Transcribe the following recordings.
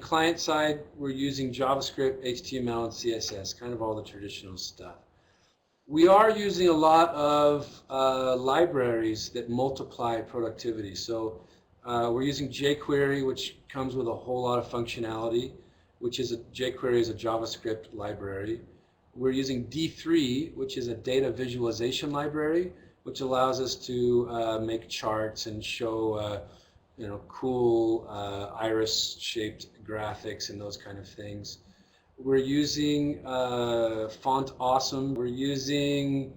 client side, we're using JavaScript, HTML, and CSS, kind of all the traditional stuff. We are using a lot of libraries that multiply productivity. So we're using jQuery, which comes with a whole lot of functionality, which is jQuery is a JavaScript library. We're using D3, which is a data visualization library, which allows us to make charts and show cool iris-shaped graphics and those kind of things. We're using Font Awesome. We're using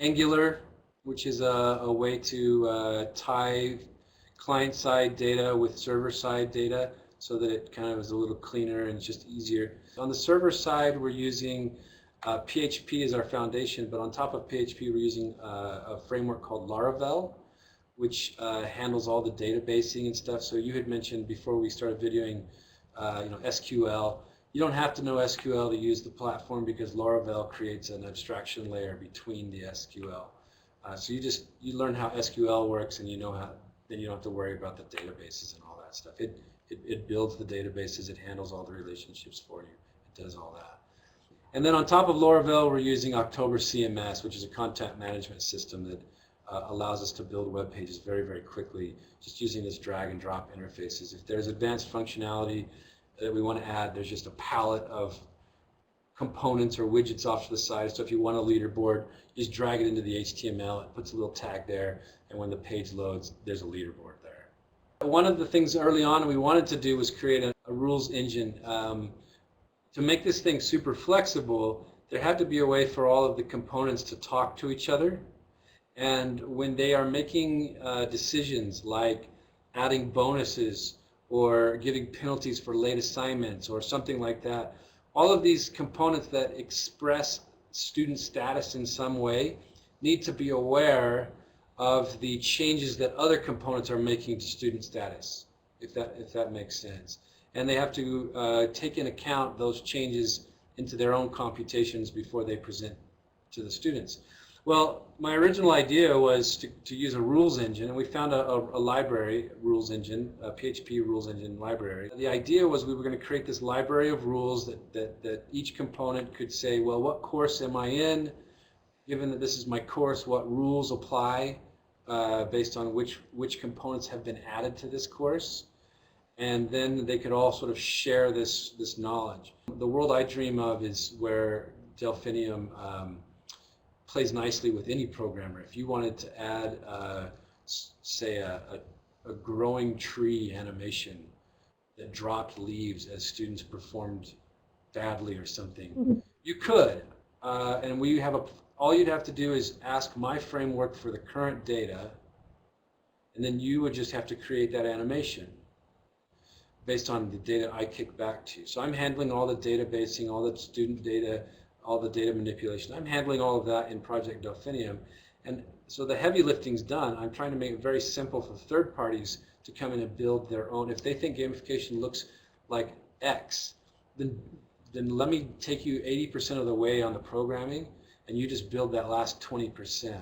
Angular, which is a way to tie client-side data with server-side data so that it kind of is a little cleaner and just easier. On the server side, we're using PHP as our foundation, but on top of PHP, we're using a framework called Laravel, which handles all the databasing and stuff. So you had mentioned before we started videoing, SQL. You don't have to know SQL to use the platform because Laravel creates an abstraction layer between the SQL. So you learn how SQL works, and then you don't have to worry about the databases and all that stuff. It builds the databases, it handles all the relationships for you, it does all that. And then on top of Laravel, we're using October CMS, which is a content management system that allows us to build web pages very, very quickly, just using this drag and drop interfaces. If there's advanced functionality that we want to add, there's just a palette of components or widgets off to the side. So if you want a leaderboard, you just drag it into the HTML, it puts a little tag there, and when the page loads, there's a leaderboard there. One of the things early on we wanted to do was create a rules engine. To make this thing super flexible, there had to be a way for all of the components to talk to each other. And when they are making decisions like adding bonuses or giving penalties for late assignments or something like that, all of these components that express student status in some way need to be aware of the changes that other components are making to student status, if that makes sense. And they have to take into account those changes into their own computations before they present to the students. Well, my original idea was to use a rules engine, and we found a library rules engine, a PHP rules engine library. The idea was we were going to create this library of rules that each component could say, well, what course am I in? Given that this is my course, what rules apply based on which components have been added to this course? And then they could all sort of share this knowledge. The world I dream of is where Delphinium plays nicely with any programmer. If you wanted to add, say, a growing tree animation that dropped leaves as students performed badly or something, you could. And all you'd have to do is ask my framework for the current data, and then you would just have to create that animation based on the data I kick back to you. So I'm handling all the databasing, all the student data, all the data manipulation. I'm handling all of that in Project Delphinium. And so the heavy lifting's done. I'm trying to make it very simple for third parties to come in and build their own. If they think gamification looks like X, then let me take you 80% of the way on the programming, and you just build that last 20%.